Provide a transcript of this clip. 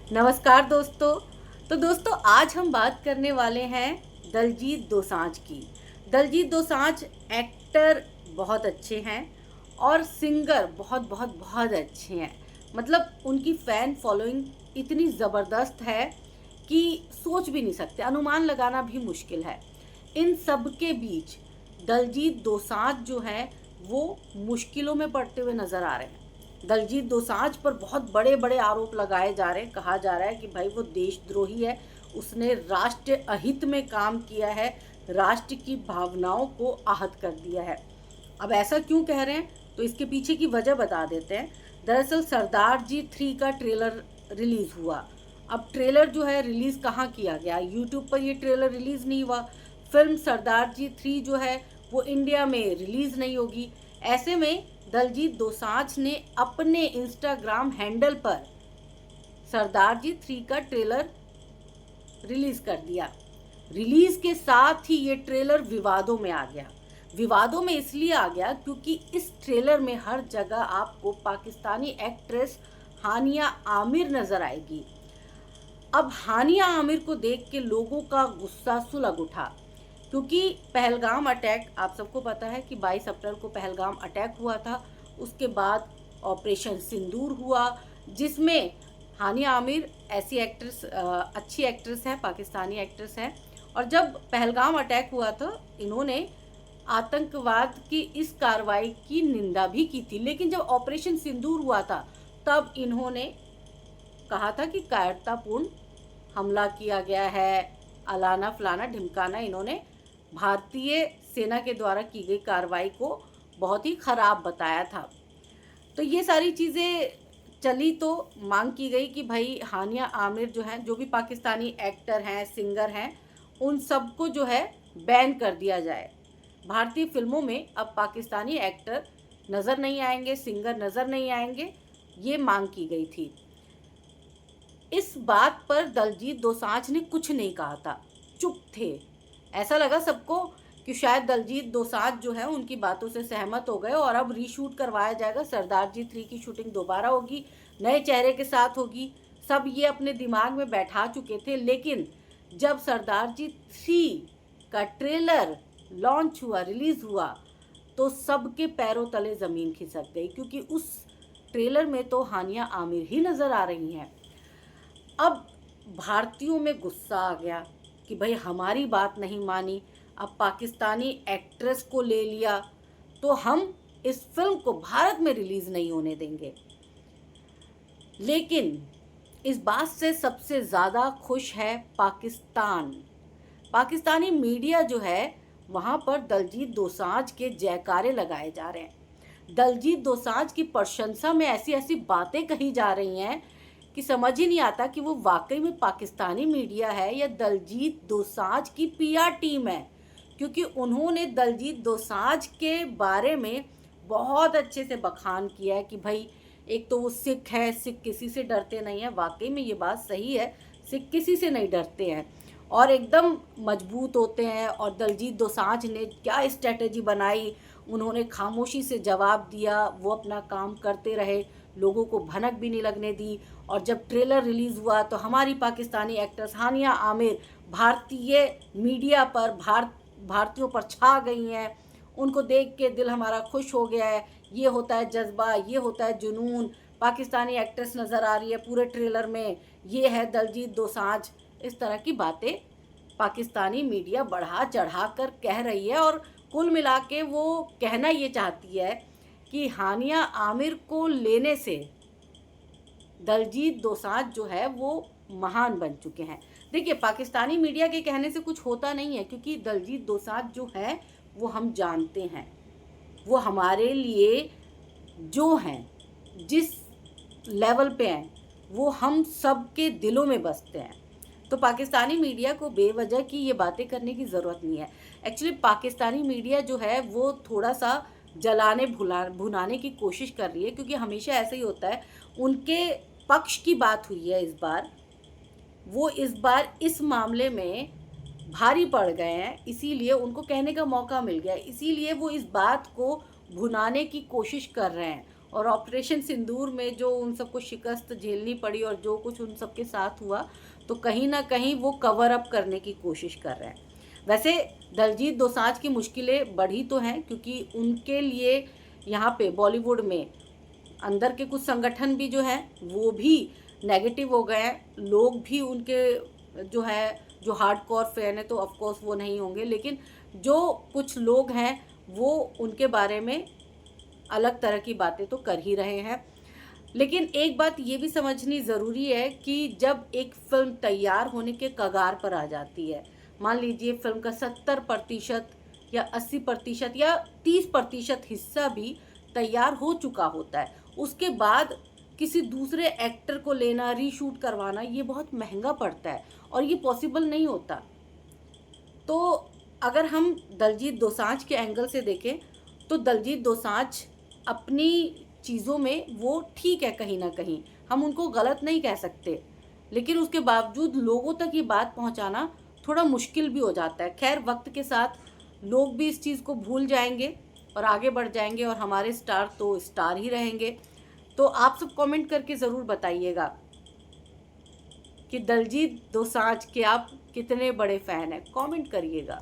नमस्कार दोस्तों। तो दोस्तों आज हम बात करने वाले हैं दलजीत दोसांझ की। दलजीत दोसांझ एक्टर बहुत अच्छे हैं और सिंगर बहुत बहुत बहुत अच्छे हैं। मतलब उनकी फ़ैन फॉलोइंग इतनी ज़बरदस्त है कि सोच भी नहीं सकते, अनुमान लगाना भी मुश्किल है। इन सब के बीच दलजीत दोसांझ जो हैं वो मुश्किलों में पड़ते हुए नज़र आ रहे हैं। दलजीत दोसांझ पर बहुत बड़े बड़े आरोप लगाए जा रहे हैं। कहा जा रहा है कि भाई वो देशद्रोही है, उसने राष्ट्र अहित में काम किया है, राष्ट्र की भावनाओं को आहत कर दिया है। अब ऐसा क्यों कह रहे हैं, तो इसके पीछे की वजह बता देते हैं। दरअसल सरदार जी 3 का ट्रेलर रिलीज़ हुआ। अब ट्रेलर जो है रिलीज़ कहाँ किया गया, यूट्यूब पर ये ट्रेलर रिलीज़ नहीं हुआ। फिल्म सरदार जी 3 जो है वो इंडिया में रिलीज़ नहीं होगी। ऐसे में दलजीत दोसांझ ने अपने इंस्टाग्राम हैंडल पर सरदार जी 3 का ट्रेलर रिलीज कर दिया। रिलीज के साथ ही ये ट्रेलर विवादों में आ गया। विवादों में इसलिए आ गया क्योंकि इस ट्रेलर में हर जगह आपको पाकिस्तानी एक्ट्रेस हानिया आमिर नजर आएगी। अब हानिया आमिर को देख के लोगों का गुस्सा सुलग उठा, क्योंकि पहलगाम अटैक आप सबको पता है कि 22 अप्रैल को पहलगाम अटैक हुआ था। उसके बाद ऑपरेशन सिंदूर हुआ, जिसमें हानिया आमिर ऐसी एक्ट्रेस, अच्छी एक्ट्रेस है, पाकिस्तानी एक्ट्रेस है। और जब पहलगाम अटैक हुआ था इन्होंने आतंकवाद की इस कार्रवाई की निंदा भी की थी, लेकिन जब ऑपरेशन सिंदूर हुआ था तब इन्होंने कहा था कि कायरतापूर्ण हमला किया गया है, अलाना फलाना ढिमकाना। इन्होंने भारतीय सेना के द्वारा की गई कार्रवाई को बहुत ही ख़राब बताया था। तो ये सारी चीज़ें चली तो मांग की गई कि भाई हानिया आमिर जो हैं, जो भी पाकिस्तानी एक्टर हैं, सिंगर हैं, उन सबको जो है बैन कर दिया जाए। भारतीय फिल्मों में अब पाकिस्तानी एक्टर नज़र नहीं आएंगे, सिंगर नज़र नहीं आएंगे, ये मांग की गई थी। इस बात पर दलजीत दोसांझ ने कुछ नहीं कहा था, चुप थे। ऐसा लगा सबको कि शायद दलजीत दोसांझ जो है उनकी बातों से सहमत हो गए और अब रीशूट करवाया जाएगा, सरदार जी 3 की शूटिंग दोबारा होगी, नए चेहरे के साथ होगी। सब ये अपने दिमाग में बैठा चुके थे। लेकिन जब सरदार जी 3 का ट्रेलर लॉन्च हुआ, रिलीज़ हुआ, तो सबके पैरों तले ज़मीन खिसक गई, क्योंकि उस ट्रेलर में तो हानिया आमिर ही नज़र आ रही हैं। अब भारतीयों में गुस्सा आ गया कि भाई हमारी बात नहीं मानी, अब पाकिस्तानी एक्ट्रेस को ले लिया, तो हम इस फिल्म को भारत में रिलीज़ नहीं होने देंगे। लेकिन इस बात से सबसे ज़्यादा खुश है पाकिस्तान। पाकिस्तानी मीडिया जो है वहाँ पर दलजीत दोसांझ के जयकारे लगाए जा रहे हैं। दलजीत दोसांझ की प्रशंसा में ऐसी ऐसी बातें कही जा रही हैं कि समझ ही नहीं आता कि वो वाकई में पाकिस्तानी मीडिया है या दलजीत दोसांझ की पीआर टीम है। क्योंकि उन्होंने दलजीत दोसांझ के बारे में बहुत अच्छे से बखान किया है कि भाई एक तो वो सिख है, सिख किसी से डरते नहीं है। वाकई में ये बात सही है, सिख किसी से नहीं डरते हैं और एकदम मजबूत होते हैं। और दलजीत दोसांझ ने क्या स्ट्रेटजी बनाई, उन्होंने खामोशी से जवाब दिया, वो अपना काम करते रहे, लोगों को भनक भी नहीं लगने दी। और जब ट्रेलर रिलीज़ हुआ तो हमारी पाकिस्तानी एक्ट्रेस हानिया आमिर भारतीय मीडिया पर, भारतीयों पर छा गई हैं। उनको देख के दिल हमारा खुश हो गया है। ये होता है जज्बा, ये होता है जुनून। पाकिस्तानी एक्ट्रेस नज़र आ रही है पूरे ट्रेलर में, ये है दलजीत दोसांझ। इस तरह की बातें पाकिस्तानी मीडिया बढ़ा चढ़ा कर कह रही है और कुल मिला के वो कहना ये चाहती है कि हानिया आमिर को लेने से दलजीत दोसांझ जो है वो महान बन चुके हैं। देखिए पाकिस्तानी मीडिया के कहने से कुछ होता नहीं है, क्योंकि दलजीत दोसांझ जो है वो हम जानते हैं, वो हमारे लिए जो हैं, जिस लेवल पे हैं, वो हम सब के दिलों में बसते हैं। तो पाकिस्तानी मीडिया को बेवजह की ये बातें करने की ज़रूरत नहीं है। एक्चुअली पाकिस्तानी मीडिया जो है वो थोड़ा सा जलाने भुनाने की कोशिश कर रही है, क्योंकि हमेशा ऐसा ही होता है। उनके पक्ष की बात हुई है इस बार, वो इस बार इस मामले में भारी पड़ गए हैं, इसीलिए उनको कहने का मौका मिल गया, इसीलिए वो इस बात को भुनाने की कोशिश कर रहे हैं। और ऑपरेशन सिंदूर में जो उन सबको शिकस्त झेलनी पड़ी और जो कुछ उन सबके साथ हुआ, तो कहीं ना कहीं वो कवर अप करने की कोशिश कर रहे हैं। वैसे दलजीत दोसांझ की मुश्किलें बढ़ी तो हैं, क्योंकि उनके लिए यहाँ पे बॉलीवुड में अंदर के कुछ संगठन भी जो है वो भी नेगेटिव हो गए हैं। लोग भी उनके जो है, जो हार्डकोर फैन है तो ऑफ कोर्स वो नहीं होंगे, लेकिन जो कुछ लोग हैं वो उनके बारे में अलग तरह की बातें तो कर ही रहे हैं। लेकिन एक बात ये भी समझनी ज़रूरी है कि जब एक फिल्म तैयार होने के कगार पर आ जाती है, मान लीजिए फिल्म का 70% या 80% या 30% हिस्सा भी तैयार हो चुका होता है, उसके बाद किसी दूसरे एक्टर को लेना, रीशूट करवाना, ये बहुत महंगा पड़ता है और ये पॉसिबल नहीं होता। तो अगर हम दलजीत दोसांझ के एंगल से देखें तो दलजीत दोसांझ अपनी चीज़ों में वो ठीक है, कहीं ना कहीं हम उनको गलत नहीं कह सकते, लेकिन उसके बावजूद लोगों तक ये बात पहुंचाना थोड़ा मुश्किल भी हो जाता है। खैर, वक्त के साथ लोग भी इस चीज़ को भूल जाएंगे और आगे बढ़ जाएंगे और हमारे स्टार तो स्टार ही रहेंगे। तो आप सब कमेंट करके ज़रूर बताइएगा कि दलजीत दोसांझ के आप कितने बड़े फ़ैन हैं, कमेंट करिएगा।